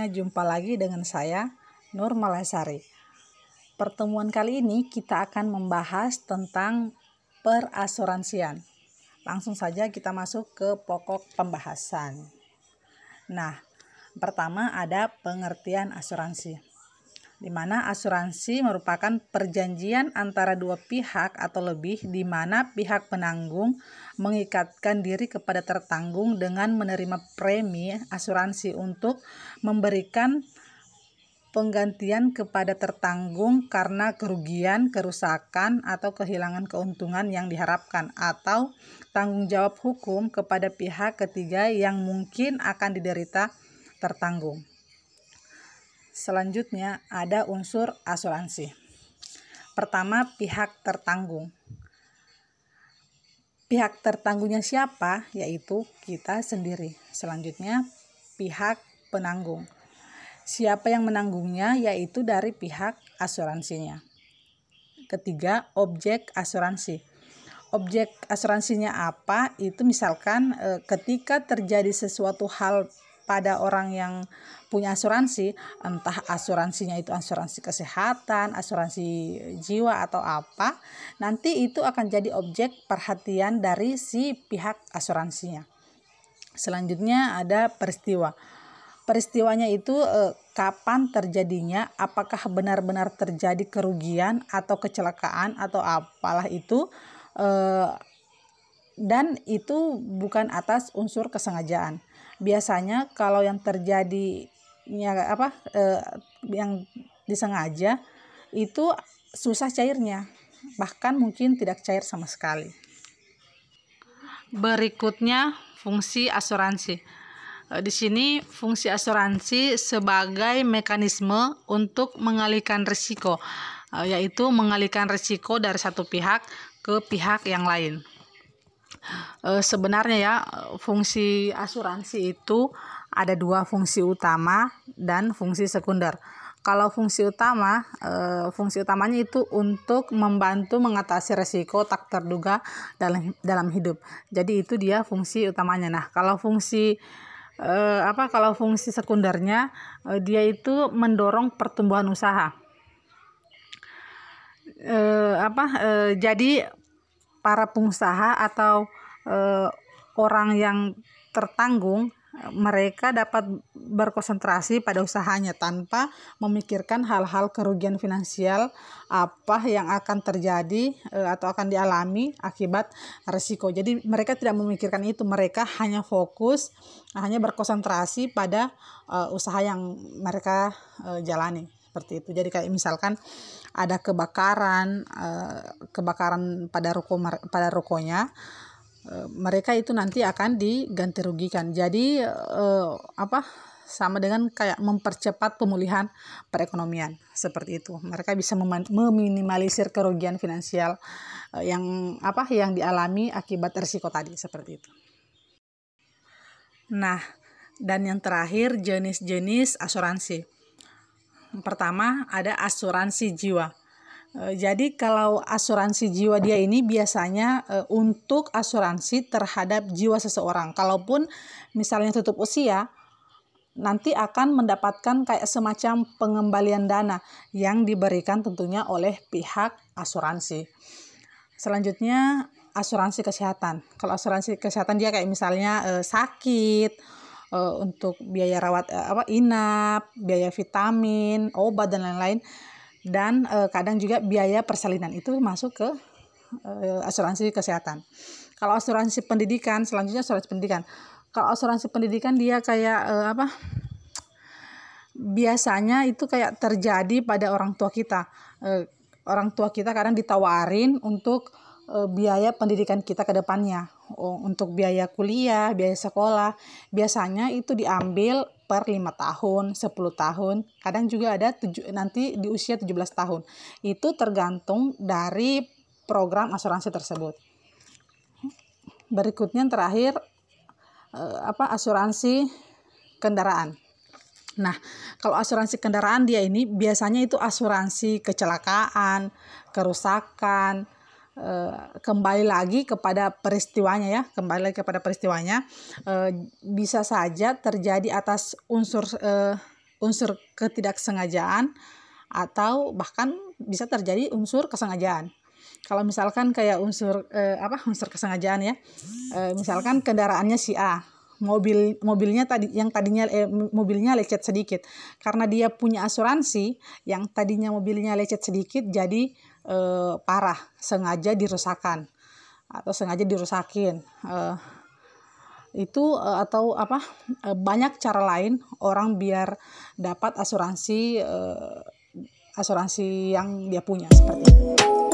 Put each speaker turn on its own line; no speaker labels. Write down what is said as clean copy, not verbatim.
semuanya, jumpa lagi dengan saya Nur Malasari. Pertemuan kali ini kita akan membahas tentang perasuransian. Langsung saja kita masuk ke pokok pembahasan. Nah, pertama ada pengertian asuransi, di mana asuransi merupakan perjanjian antara dua pihak atau lebih, di mana pihak penanggung mengikatkan diri kepada tertanggung dengan menerima premi asuransi untuk memberikan penggantian kepada tertanggung karena kerugian, kerusakan, atau kehilangan keuntungan yang diharapkan, atau tanggung jawab hukum kepada pihak ketiga yang mungkin akan diderita tertanggung. Selanjutnya ada unsur asuransi. Pertama, pihak tertanggung. Pihak tertanggungnya siapa? Yaitu kita sendiri. Selanjutnya, pihak penanggung. Siapa yang menanggungnya? Yaitu dari pihak asuransinya. Ketiga, objek asuransi. Objek asuransinya apa? Itu misalkan ketika terjadi sesuatu hal pada orang yang punya asuransi, entah asuransinya itu asuransi kesehatan, asuransi jiwa atau apa, nanti itu akan jadi objek perhatian dari si pihak asuransinya. Selanjutnya ada peristiwa. Peristiwanya itu kapan terjadinya, apakah benar-benar terjadi kerugian atau kecelakaan atau apalah itu, dan itu bukan atas unsur kesengajaan. Biasanya kalau yang terjadi yang disengaja itu susah cairnya, bahkan mungkin tidak cair sama sekali. Berikutnya fungsi asuransi. Di sini fungsi asuransi sebagai mekanisme untuk mengalihkan risiko, yaitu mengalihkan risiko dari satu pihak ke pihak yang lain. Sebenarnya ya, fungsi asuransi itu ada dua, fungsi utama dan fungsi sekunder. Kalau fungsi utamanya itu untuk membantu mengatasi risiko tak terduga dalam hidup. Jadi itu dia fungsi utamanya. Nah, kalau fungsi sekundernya, dia itu mendorong pertumbuhan usaha. Jadi para pengusaha atau orang yang tertanggung, mereka dapat berkonsentrasi pada usahanya tanpa memikirkan hal-hal kerugian finansial apa yang akan terjadi atau akan dialami akibat risiko. Jadi mereka tidak memikirkan itu, mereka hanya fokus, hanya berkonsentrasi pada usaha yang mereka jalani, seperti itu. Jadi kayak misalkan ada kebakaran pada rukonya, mereka itu nanti akan diganti rugikan. Jadi sama dengan kayak mempercepat pemulihan perekonomian, seperti itu. Mereka bisa meminimalisir kerugian finansial yang dialami akibat risiko tadi, seperti itu. Nah, dan yang terakhir jenis-jenis asuransi. Pertama ada asuransi jiwa. Jadi kalau asuransi jiwa dia ini biasanya untuk asuransi terhadap jiwa seseorang. Kalaupun misalnya tutup usia, nanti akan mendapatkan kayak semacam pengembalian dana yang diberikan tentunya oleh pihak asuransi. Selanjutnya asuransi kesehatan. Kalau asuransi kesehatan dia kayak misalnya sakit, untuk biaya rawat inap, biaya vitamin, obat dan lain-lain, dan kadang juga biaya persalinan itu masuk ke asuransi kesehatan. Kalau asuransi pendidikan, selanjutnya asuransi pendidikan. Kalau asuransi pendidikan dia kayak biasanya itu kayak terjadi pada orang tua kita. Orang tua kita kadang ditawarin untuk biaya pendidikan kita ke depannya, untuk biaya kuliah, biaya sekolah. Biasanya itu diambil per 5 tahun, 10 tahun, kadang juga ada nanti di usia 17 tahun. Itu tergantung dari program asuransi tersebut. Berikutnya yang terakhir asuransi kendaraan. Nah, kalau asuransi kendaraan dia ini biasanya itu asuransi kecelakaan, kerusakan, kembali lagi kepada peristiwanya. Bisa saja terjadi atas unsur unsur ketidaksengajaan atau bahkan bisa terjadi unsur kesengajaan. Kalau misalkan kayak unsur kesengajaan ya, misalkan kendaraannya si A, mobilnya mobilnya lecet sedikit, karena dia punya asuransi yang tadinya mobilnya lecet sedikit jadi parah, sengaja dirusakkan atau sengaja dirusakin. Banyak cara lain orang biar dapat asuransi yang dia punya seperti itu.